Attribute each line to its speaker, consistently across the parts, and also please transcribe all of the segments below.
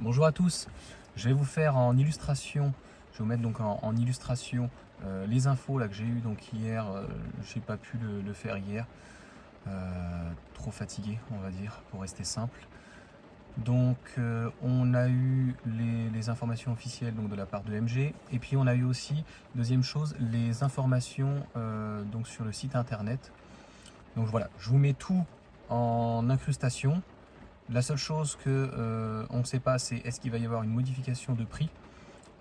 Speaker 1: Bonjour à tous, je vais vous faire en illustration, je vais vous mettre donc en illustration les infos là, que j'ai eues donc hier, j'ai pas pu le faire hier, trop fatigué on va dire pour rester simple. Donc on a eu les informations officielles donc, de la part de MG et puis on a eu aussi, deuxième chose, les informations donc sur le site internet. Donc voilà, je vous mets tout en incrustation. La seule chose que on ne sait pas, c'est est-ce qu'il va y avoir une modification de prix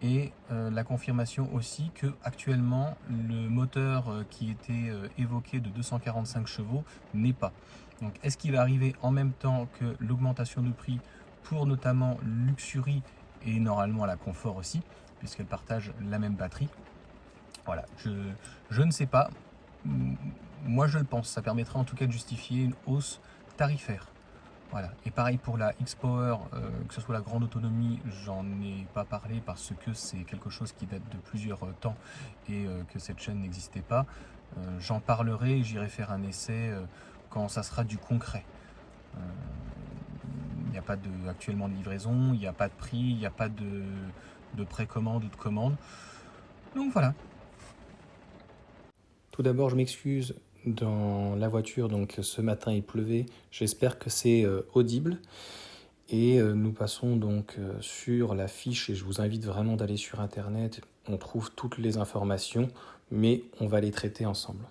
Speaker 1: et la confirmation aussi que actuellement le moteur qui était évoqué de 245 chevaux n'est pas. Donc est-ce qu'il va arriver en même temps que l'augmentation de prix pour notamment Luxury et normalement la Confort aussi, puisqu'elle partage la même batterie. Voilà, je ne sais pas. Moi je le pense, ça permettrait en tout cas de justifier une hausse tarifaire. Voilà. Et pareil pour la X-Power, que ce soit la grande autonomie, j'en ai pas parlé parce que c'est quelque chose qui date de plusieurs temps et que cette chaîne n'existait pas. J'en parlerai, j'irai faire un essai quand ça sera du concret. Il n'y a pas actuellement de livraison, il n'y a pas de prix, il n'y a pas de précommande ou de commande. Donc voilà.
Speaker 2: Tout d'abord, je m'excuse dans la voiture, donc ce matin il pleuvait. J'espère que c'est audible. Et nous passons donc sur la fiche et je vous invite vraiment d'aller sur internet. On trouve toutes les informations, mais on va les traiter ensemble.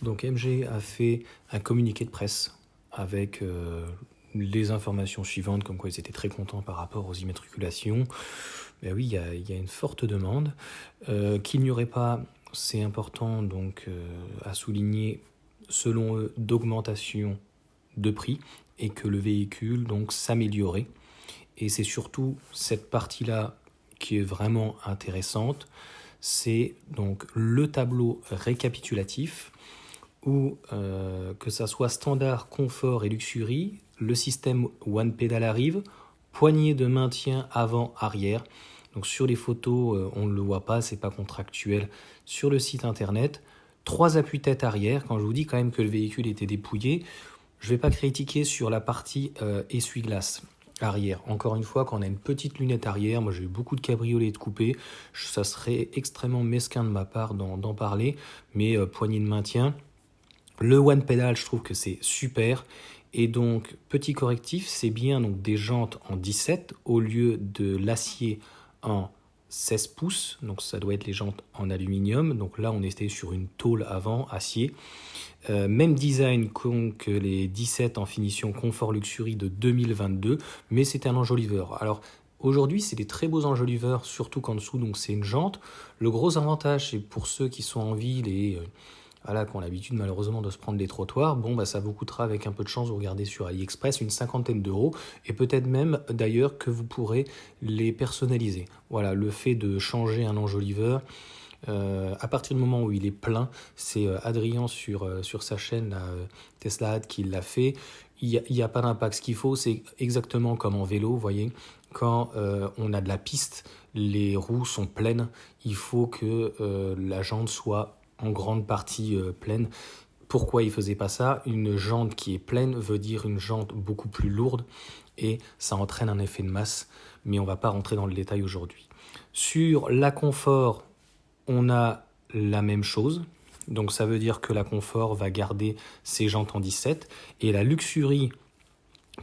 Speaker 2: Donc MG a fait un communiqué de presse avec les informations suivantes, comme quoi ils étaient très contents par rapport aux immatriculations. Ben oui, il y a une forte demande. Qu'il n'y aurait pas, c'est important donc à souligner, selon eux, d'augmentation de prix et que le véhicule donc s'améliorait. Et c'est surtout cette partie-là qui est vraiment intéressante. C'est donc le tableau récapitulatif où que ça soit standard, confort et luxury, le système One Pedal arrive, poignée de maintien avant-arrière. Donc sur les photos, on ne le voit pas, c'est pas contractuel. Sur le site internet, 3 appuis-tête arrière. Quand je vous dis quand même que le véhicule était dépouillé, je ne vais pas critiquer sur la partie essuie-glace arrière. Encore une fois, quand on a une petite lunette arrière, moi j'ai eu beaucoup de cabriolets et de coupés, ça serait extrêmement mesquin de ma part d'en parler, mais poignée de maintien. Le One Pedal, je trouve que c'est super. Et donc, petit correctif, c'est bien donc des jantes en 17 au lieu de l'acier en 16 pouces. Donc, ça doit être les jantes en aluminium. Donc là, on était sur une tôle avant, acier. Même design que les 17 en finition Confort Luxury de 2022, mais c'est un enjoliveur. Alors, aujourd'hui, c'est des très beaux enjoliveurs, surtout qu'en dessous, donc c'est une jante. Le gros avantage, c'est pour ceux qui sont en ville et voilà, qui ont l'habitude malheureusement de se prendre des trottoirs, bon, bah, ça vous coûtera avec un peu de chance, vous regardez sur AliExpress, une 50aine d'euros, et peut-être même d'ailleurs que vous pourrez les personnaliser. Voilà, le fait de changer un enjoliveur, à partir du moment où il est plein, c'est Adrien sur sa chaîne Tesla Ad qui l'a fait, il n'y a pas d'impact. Ce qu'il faut, c'est exactement comme en vélo, vous voyez, quand on a de la piste, les roues sont pleines, il faut que la jante soit en grande partie pleine. Pourquoi il faisait pas ça? Une jante qui est pleine veut dire une jante beaucoup plus lourde et ça entraîne un effet de masse, mais on va pas rentrer dans le détail aujourd'hui. Sur la confort, on a la même chose. Donc ça veut dire que la confort va garder ses jantes en 17 et la luxury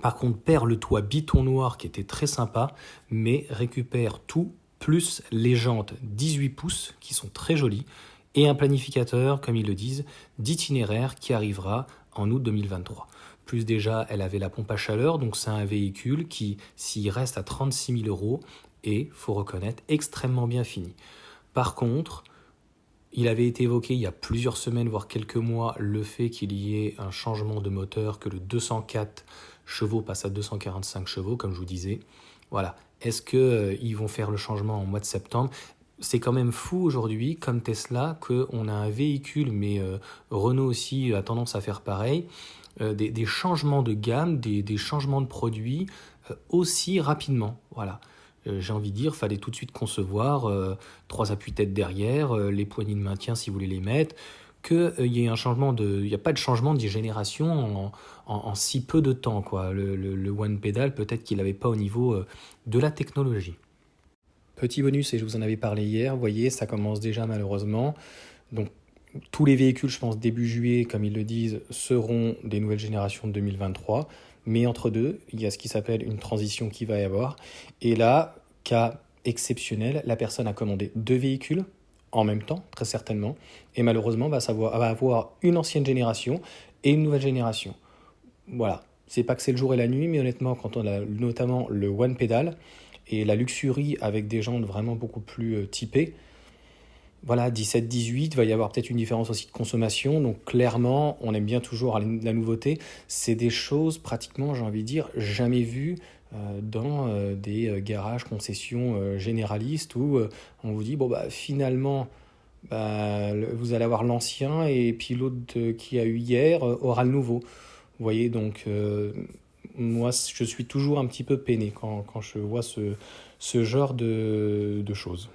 Speaker 2: par contre perd le toit biton noir qui était très sympa, mais récupère tout plus les jantes 18 pouces qui sont très jolies et un planificateur, comme ils le disent, d'itinéraire qui arrivera en août 2023. Plus déjà, elle avait la pompe à chaleur, donc c'est un véhicule qui, s'il reste à 36 000 euros, est, faut reconnaître, extrêmement bien fini. Par contre, il avait été évoqué il y a plusieurs semaines, voire quelques mois, le fait qu'il y ait un changement de moteur, que le 204 chevaux passe à 245 chevaux, comme je vous disais. Voilà. Est-ce qu'ils vont faire le changement en mois de septembre ? C'est quand même fou aujourd'hui, comme Tesla, qu'on a un véhicule, mais Renault aussi a tendance à faire pareil, des changements de gamme, des changements de produits aussi rapidement. Voilà. J'ai envie de dire, fallait tout de suite concevoir 3 appuis-tête derrière, les poignées de maintien si vous voulez les mettre. qu'il y ait il n'y a pas de changement de génération en si peu de temps, quoi. Le One Pedal, peut-être qu'il n'avait pas au niveau de la technologie. Petit bonus, et je vous en avais parlé hier, vous voyez, ça commence déjà malheureusement. Donc tous les véhicules, je pense, début juillet, comme ils le disent, seront des nouvelles générations de 2023. Mais entre deux, il y a ce qui s'appelle une transition qui va y avoir. Et là, cas exceptionnel, la personne a commandé 2 véhicules en même temps, très certainement. Et malheureusement, va avoir une ancienne génération et une nouvelle génération. Voilà. C'est pas que c'est le jour et la nuit, mais honnêtement, quand on a notamment le One Pedal et la luxury avec des jantes vraiment beaucoup plus typées, voilà, 17-18, il va y avoir peut-être une différence aussi de consommation. Donc clairement, on aime bien toujours la nouveauté. C'est des choses pratiquement, j'ai envie de dire, jamais vues dans des garages concessions généralistes où on vous dit, bon bah finalement, vous allez avoir l'ancien et puis l'autre qui a eu hier aura le nouveau. Vous voyez, donc moi je suis toujours un petit peu peiné quand je vois ce genre de choses.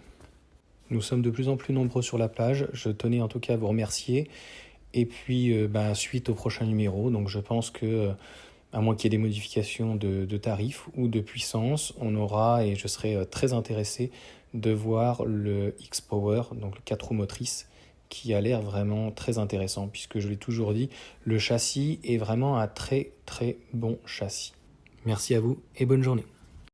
Speaker 2: Nous sommes de plus en plus nombreux sur la plage. Je tenais en tout cas à vous remercier. Et puis, suite au prochain numéro, donc je pense que, à moins qu'il y ait des modifications de tarifs ou de puissance, on aura, et je serai très intéressé de voir le X-Power, donc le 4 roues motrices, qui a l'air vraiment très intéressant, puisque je l'ai toujours dit, le châssis est vraiment un très très bon châssis. Merci à vous et bonne journée.